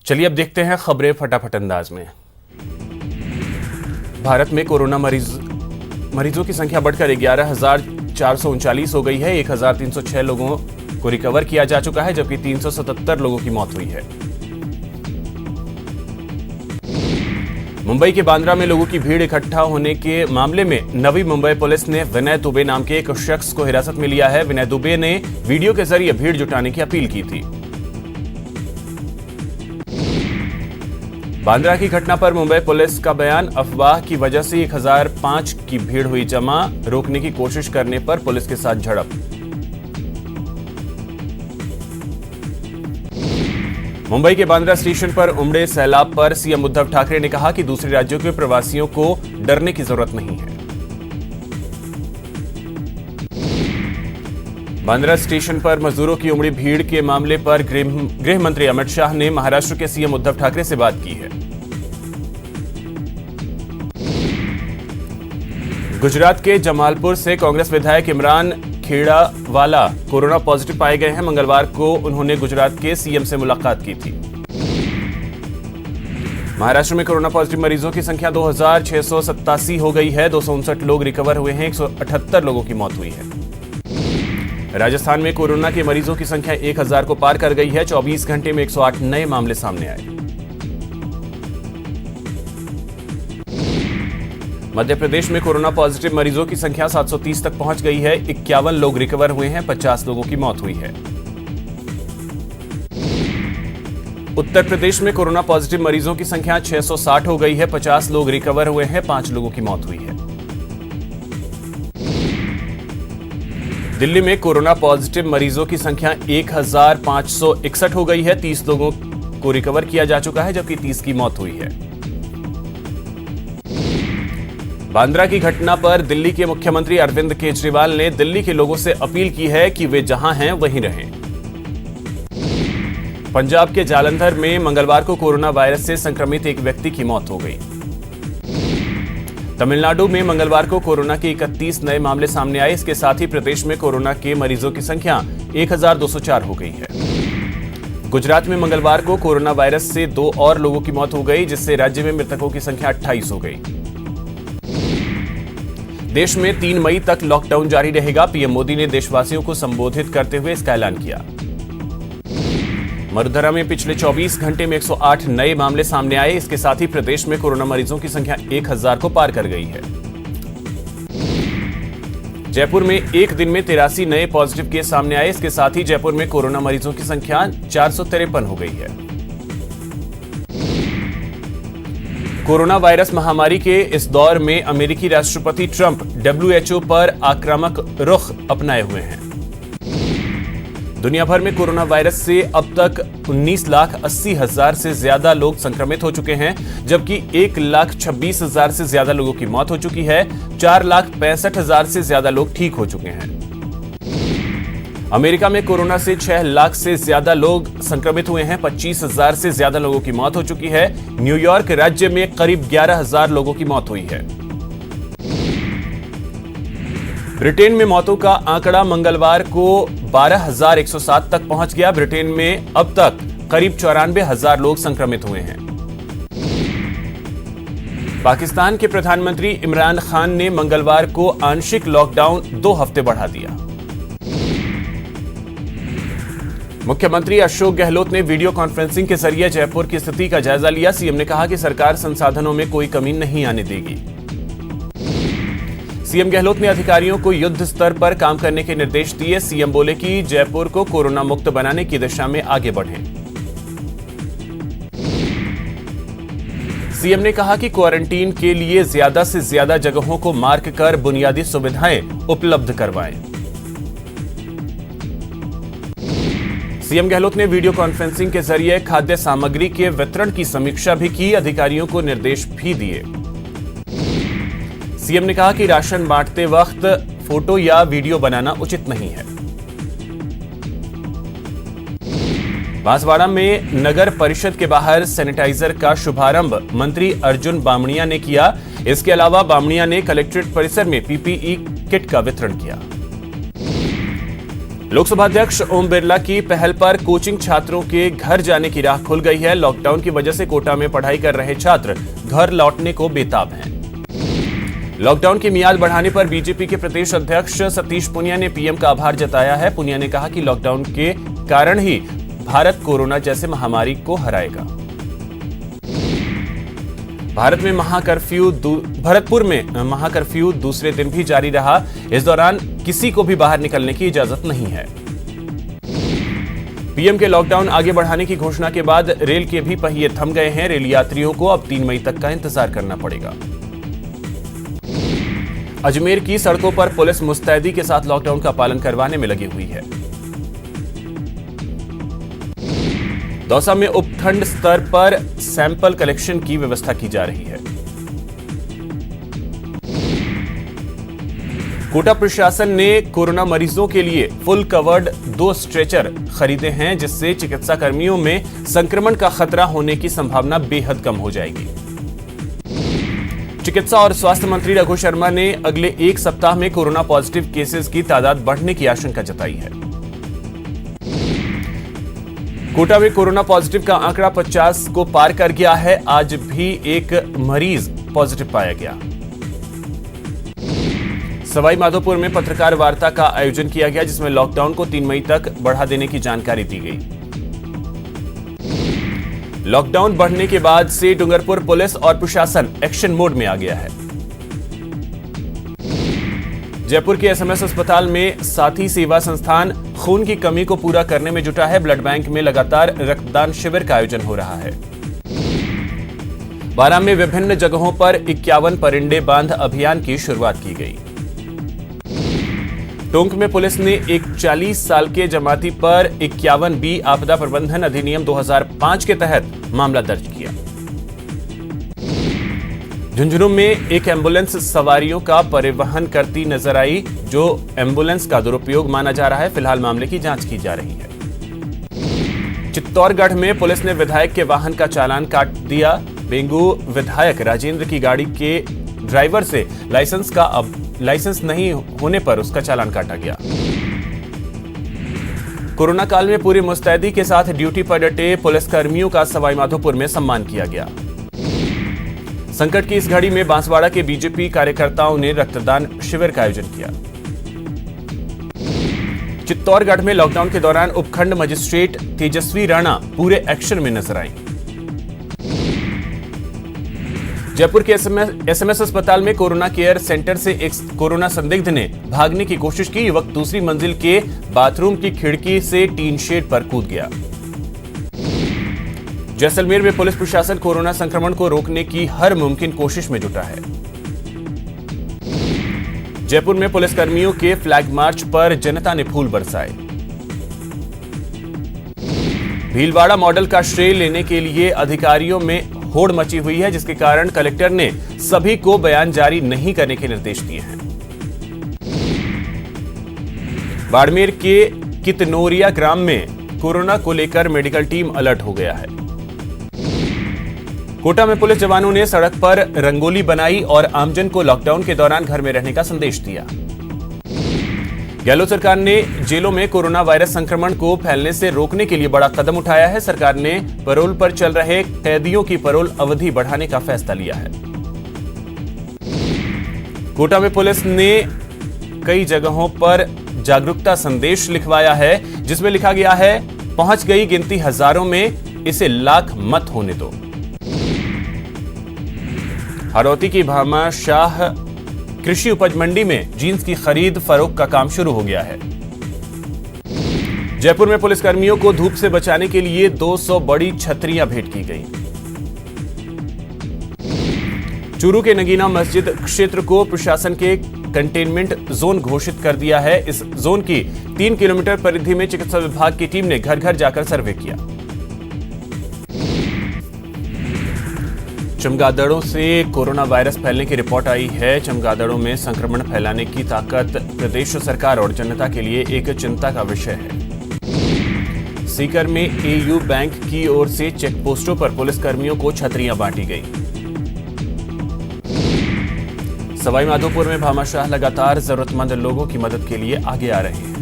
चलिए अब देखते हैं खबरें फटाफट अंदाज में। भारत में कोरोना मरीजों की संख्या बढ़कर 11,439 हो गई है। 1,306 लोगों को रिकवर किया जा चुका है, जबकि 377 लोगों की मौत हुई है। मुंबई के बांद्रा में लोगों की भीड़ इकट्ठा होने के मामले में नवी मुंबई पुलिस ने विनय दुबे नाम के एक शख्स को हिरासत में लिया है। विनय दुबे ने वीडियो के जरिए भीड़ जुटाने की अपील की थी। बांद्रा की घटना पर मुंबई पुलिस का बयान, अफवाह की वजह से 1005 की भीड़ हुई जमा, रोकने की कोशिश करने पर पुलिस के साथ झड़प। मुंबई के बांद्रा स्टेशन पर उमड़े सैलाब पर सीएम उद्धव ठाकरे ने कहा कि दूसरे राज्यों के प्रवासियों को डरने की जरूरत नहीं है। बांद्रा स्टेशन पर मजदूरों की उमड़ी भीड़ के मामले पर गृह मंत्री अमित शाह ने महाराष्ट्र के सीएम उद्धव ठाकरे से बात की है। गुजरात के जमालपुर से कांग्रेस विधायक इमरान खेड़ावाला कोरोना पॉजिटिव पाए गए हैं। मंगलवार को उन्होंने गुजरात के सीएम से मुलाकात की थी। महाराष्ट्र में कोरोना पॉजिटिव मरीजों की संख्या 2,687 हो गई है। 259 लोग रिकवर हुए हैं। 178 लोगों की मौत हुई है। राजस्थान में कोरोना के मरीजों की संख्या 1,000 को पार कर गई है। 24 घंटे में 108 नए मामले सामने आए। मध्य प्रदेश में कोरोना पॉजिटिव मरीजों की संख्या 730 तक पहुंच गई है। 51 लोग रिकवर हुए हैं। 50 लोगों की मौत हुई है। उत्तर प्रदेश में कोरोना पॉजिटिव मरीजों की संख्या 660 हो गई है। 50 लोग रिकवर हुए हैं। 5 लोगों की मौत हुई है। दिल्ली में कोरोना पॉजिटिव मरीजों की संख्या 1,561 हो गई है। 30 लोगों को रिकवर किया जा चुका है, जबकि 30 की मौत हुई है। बांद्रा की घटना पर दिल्ली के मुख्यमंत्री अरविंद केजरीवाल ने दिल्ली के लोगों से अपील की है कि वे जहां हैं वहीं रहें। पंजाब के जालंधर में मंगलवार को कोरोना वायरस से संक्रमित एक व्यक्ति की मौत हो गई। तमिलनाडु में मंगलवार को कोरोना के 31 नए मामले सामने आए। इसके साथ ही प्रदेश में कोरोना के मरीजों की संख्या 1,204 हो गई है। गुजरात में मंगलवार को कोरोना वायरस से 2 और लोगों की मौत हो गई, जिससे राज्य में मृतकों की संख्या 28 हो गई। देश में 3 मई तक लॉकडाउन जारी रहेगा। पीएम मोदी ने देशवासियों को संबोधित करते हुए इसका ऐलान किया। मरुधरा में पिछले 24 घंटे में 108 नए मामले सामने आए। इसके साथ ही प्रदेश में कोरोना मरीजों की संख्या 1,000 को पार कर गई है। जयपुर में एक दिन में 83 नए पॉजिटिव केस सामने आए। इसके साथ ही जयपुर में कोरोना मरीजों की संख्या 453 हो गई है। कोरोना वायरस महामारी के इस दौर में अमेरिकी राष्ट्रपति ट्रंप WHO पर आक्रामक रुख अपनाए हुए हैं। दुनिया भर में कोरोना वायरस से अब तक 19,80,000 से ज्यादा लोग संक्रमित हो चुके हैं, जबकि 1,26,000 से ज्यादा लोगों की मौत हो चुकी है। 4,65,000 से ज्यादा लोग ठीक हो चुके हैं। अमेरिका में कोरोना से 6 लाख से ज्यादा लोग संक्रमित हुए हैं। 25,000 से ज्यादा लोगों की मौत हो चुकी है। न्यूयॉर्क राज्य में करीब 11,000 लोगों की मौत हुई है। ब्रिटेन में मौतों का आंकड़ा मंगलवार को 12,107 तक पहुंच गया। ब्रिटेन में अब तक करीब 94,000 लोग संक्रमित हुए हैं। पाकिस्तान के प्रधानमंत्री इमरान खान ने मंगलवार को आंशिक लॉकडाउन 2 हफ्ते बढ़ा दिया। मुख्यमंत्री अशोक गहलोत ने वीडियो कॉन्फ्रेंसिंग के जरिए जयपुर की स्थिति का जायजा लिया। सीएम ने कहा कि सरकार संसाधनों में कोई कमी नहीं आने देगी। सीएम गहलोत ने अधिकारियों को युद्ध स्तर पर काम करने के निर्देश दिए। सीएम बोले कि जयपुर को कोरोना मुक्त बनाने की दिशा में आगे बढ़ें। सीएम ने कहा कि क्वारंटीन के लिए ज्यादा से ज्यादा जगहों को मार्क कर बुनियादी सुविधाएं उपलब्ध करवाएं। सीएम गहलोत ने वीडियो कॉन्फ्रेंसिंग के जरिए खाद्य सामग्री के वितरण की समीक्षा भी की। अधिकारियों को निर्देश भी दिए। सीएम ने कहा कि राशन बांटते वक्त फोटो या वीडियो बनाना उचित नहीं है। बांसवाड़ा में नगर परिषद के बाहर सैनिटाइजर का शुभारंभ मंत्री अर्जुन बामणिया ने किया। इसके अलावा बामणिया ने कलेक्ट्रेट परिसर में PPE किट का वितरण किया। लोकसभा अध्यक्ष ओम बिरला की पहल पर कोचिंग छात्रों के घर जाने की राह खुल गई है। लॉकडाउन की वजह से कोटा में पढ़ाई कर रहे छात्र घर लौटने को बेताब हैं। लॉकडाउन की मियाद बढ़ाने पर बीजेपी के प्रदेश अध्यक्ष सतीश पूनिया ने पीएम का आभार जताया है। पूनिया ने कहा कि लॉकडाउन के कारण ही भारत कोरोना जैसे महामारी को हराएगा। भरतपुर में महाकर्फ्यू दूसरे दिन भी जारी रहा। इस दौरान किसी को भी बाहर निकलने की इजाजत नहीं है। पीएम के लॉकडाउन आगे बढ़ाने की घोषणा के बाद रेल के भी पहिए थम गए हैं। रेल यात्रियों को अब 3 मई तक का इंतजार करना पड़ेगा। अजमेर की सड़कों पर पुलिस मुस्तैदी के साथ लॉकडाउन का पालन करवाने में लगी हुई है। दौसा में उपखंड स्तर पर सैंपल कलेक्शन की व्यवस्था की जा रही है। कोटा प्रशासन ने कोरोना मरीजों के लिए फुल कवर्ड 2 स्ट्रेचर खरीदे हैं, जिससे चिकित्सा कर्मियों में संक्रमण का खतरा होने की संभावना बेहद कम हो जाएगी। चिकित्सा और स्वास्थ्य मंत्री रघु शर्मा ने अगले 1 सप्ताह में कोरोना पॉजिटिव केसेस की तादाद बढ़ने की आशंका जताई है। कोटा में कोरोना पॉजिटिव का आंकड़ा 50 को पार कर गया है। आज भी एक मरीज पॉजिटिव पाया गया। सवाई माधोपुर में पत्रकार वार्ता का आयोजन किया गया, जिसमें लॉकडाउन को 3 मई तक बढ़ा देने की जानकारी दी गई। लॉकडाउन बढ़ने के बाद से डूंगरपुर पुलिस और प्रशासन एक्शन मोड में आ गया है। जयपुर के एसएमएस अस्पताल में साथी सेवा संस्थान खून की कमी को पूरा करने में जुटा है। ब्लड बैंक में लगातार रक्तदान शिविर का आयोजन हो रहा है। बारां में विभिन्न जगहों पर 51 परिंदे बांध अभियान की शुरुआत की गई। टोंक में पुलिस ने एक 40 साल के जमाती पर 51B आपदा प्रबंधन अधिनियम 2005 के तहत मामला दर्ज किया। झुंझुनू में एक एम्बुलेंस सवारियों का परिवहन करती नजर आई, जो एम्बुलेंस का दुरुपयोग माना जा रहा है। फिलहाल मामले की जांच की जा रही है। चित्तौड़गढ़ में पुलिस ने विधायक के वाहन का चालान काट दिया। बेंगू विधायक राजेंद्र की गाड़ी के ड्राइवर से लाइसेंस नहीं होने पर उसका चालान काटा गया। कोरोना काल में पूरी मुस्तैदी के साथ ड्यूटी पर डटे पुलिसकर्मियों का सवाईमाधोपुर में सम्मान किया गया। संकट की इस घड़ी में बांसवाड़ा के बीजेपी कार्यकर्ताओं ने रक्तदान शिविर का आयोजन किया। चित्तौड़गढ़ में लॉकडाउन के दौरान उपखंड मजिस्ट्रेट तेजस्वी राणा पूरे एक्शन में नजर आई। जयपुर के एसएमएस अस्पताल में कोरोना केयर सेंटर से एक कोरोना संदिग्ध ने भागने की कोशिश की। युवक दूसरी मंजिल के बाथरूम की खिड़की से टीन शेड पर कूद गया। जैसलमेर में पुलिस प्रशासन कोरोना संक्रमण को रोकने की हर मुमकिन कोशिश में जुटा है। जयपुर में पुलिसकर्मियों के फ्लैग मार्च पर जनता ने फूल बरसाए। भीलवाड़ा मॉडल का श्रेय लेने के लिए अधिकारियों में होड़ मची हुई है, जिसके कारण कलेक्टर ने सभी को बयान जारी नहीं करने के निर्देश दिए हैं। बाड़मेर के कितनोरिया ग्राम में कोरोना को लेकर मेडिकल टीम अलर्ट हो गया है। कोटा में पुलिस जवानों ने सड़क पर रंगोली बनाई और आमजन को लॉकडाउन के दौरान घर में रहने का संदेश दिया। गहलोत सरकार ने जेलों में कोरोना वायरस संक्रमण को फैलने से रोकने के लिए बड़ा कदम उठाया है। सरकार ने पैरोल पर चल रहे कैदियों की पैरोल अवधि बढ़ाने का फैसला लिया है। कोटा में पुलिस ने कई जगहों पर जागरूकता संदेश लिखवाया है, जिसमें लिखा गया है, पहुंच गई गिनती हजारों में, इसे लाख मत होने दो। हरौती की भामाशाह कृषि उपज मंडी में जींस की खरीद फरोख्त का काम शुरू हो गया है। जयपुर में पुलिसकर्मियों को धूप से बचाने के लिए 200 बड़ी छतरियां भेंट की गई। चूरू के नगीना मस्जिद क्षेत्र को प्रशासन के कंटेनमेंट जोन घोषित कर दिया है। इस जोन की 3 किलोमीटर परिधि में चिकित्सा विभाग की टीम ने घर घर जाकर सर्वे किया। चमगादड़ों से कोरोना वायरस फैलने की रिपोर्ट आई है। चमगादड़ों में संक्रमण फैलाने की ताकत प्रदेश सरकार और जनता के लिए एक चिंता का विषय है। सीकर में एयू बैंक की ओर से चेक पोस्टों पर पुलिसकर्मियों को छतरियां बांटी गई। सवाईमाधोपुर में भामाशाह लगातार जरूरतमंद लोगों की मदद के लिए आगे आ रहे हैं।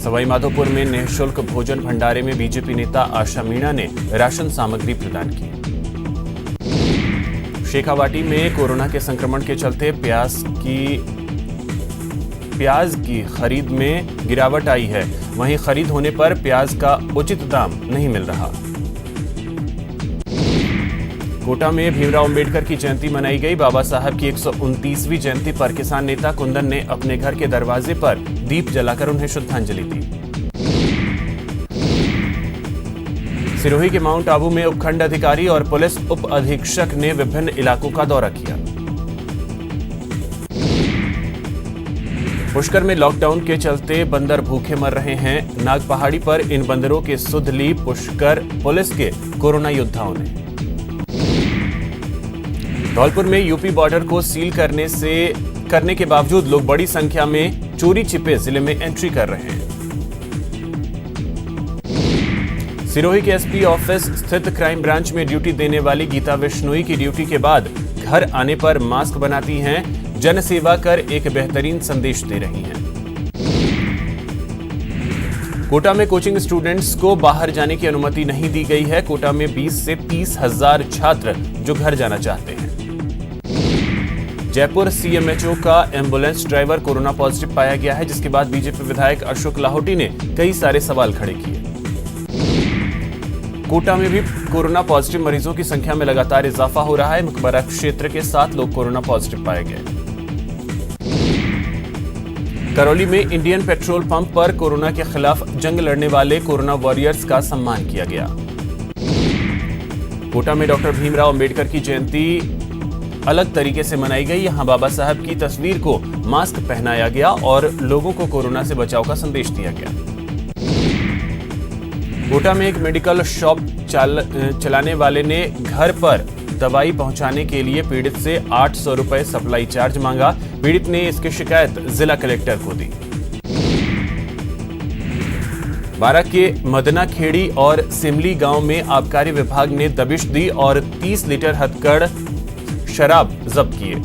सवाईमाधोपुर में निःशुल्क भोजन भंडारे में बीजेपी नेता आशा मीणा ने राशन सामग्री प्रदान की। शेखावाटी में कोरोना के संक्रमण के चलते प्याज की खरीद में गिरावट आई है। वहीं खरीद होने पर प्याज का उचित दाम नहीं मिल रहा। कोटा में भीमराव अंबेडकर की जयंती मनाई गई। बाबा साहब की 129वीं जयंती पर किसान नेता कुंदन ने अपने घर के दरवाजे पर दीप जलाकर उन्हें श्रद्धांजलि दी। सिरोही के माउंट आबू में उपखंड अधिकारी और पुलिस उप अधीक्षक ने विभिन्न इलाकों का दौरा किया। पुष्कर में लॉकडाउन के चलते बंदर भूखे मर रहे हैं। नाग पहाड़ी पर इन बंदरों की सुध ली पुष्कर पुलिस के कोरोना योद्धाओं ने। धौलपुर में यूपी बॉर्डर को सील करने के बावजूद लोग बड़ी संख्या में चोरी छिपे जिले में एंट्री कर रहे हैं। सिरोही के एसपी ऑफिस स्थित क्राइम ब्रांच में ड्यूटी देने वाली गीता बिश्नोई की ड्यूटी के बाद घर आने पर मास्क बनाती हैं। जन सेवा कर एक बेहतरीन संदेश दे रही हैं। कोटा में कोचिंग स्टूडेंट्स को बाहर जाने की अनुमति नहीं दी गई है। कोटा में 20 से 30 हजार छात्र जो घर जाना चाहते हैं। जयपुर सीएमएचओ का एम्बुलेंस ड्राइवर कोरोना पॉजिटिव पाया गया है, जिसके बाद बीजेपी विधायक अशोक लाहौटी ने कई सारे सवाल खड़े किए। कोटा में भी कोरोना पॉजिटिव मरीजों की संख्या में लगातार इजाफा हो रहा है। मकबरा क्षेत्र के 7 लोग कोरोना पॉजिटिव पाए गए। करौली में इंडियन पेट्रोल पंप पर कोरोना के खिलाफ जंग लड़ने वाले कोरोना वॉरियर्स का सम्मान किया गया। कोटा में डॉक्टर भीमराव अंबेडकर की जयंती अलग तरीके से मनाई गई। यहां बाबा साहब की तस्वीर को मास्क पहनाया गया और लोगों को कोरोना से बचाव का संदेश दिया गया। कोटा में एक मेडिकल शॉप चलाने वाले ने घर पर दवाई पहुंचाने के लिए पीड़ित से 800 रुपए सप्लाई चार्ज मांगा। पीड़ित ने इसकी शिकायत जिला कलेक्टर को दी। बारां के मदना खेड़ी और सिमली गांव में आबकारी विभाग ने दबिश दी और 30 लीटर हथकढ़ शराब जब्त किए।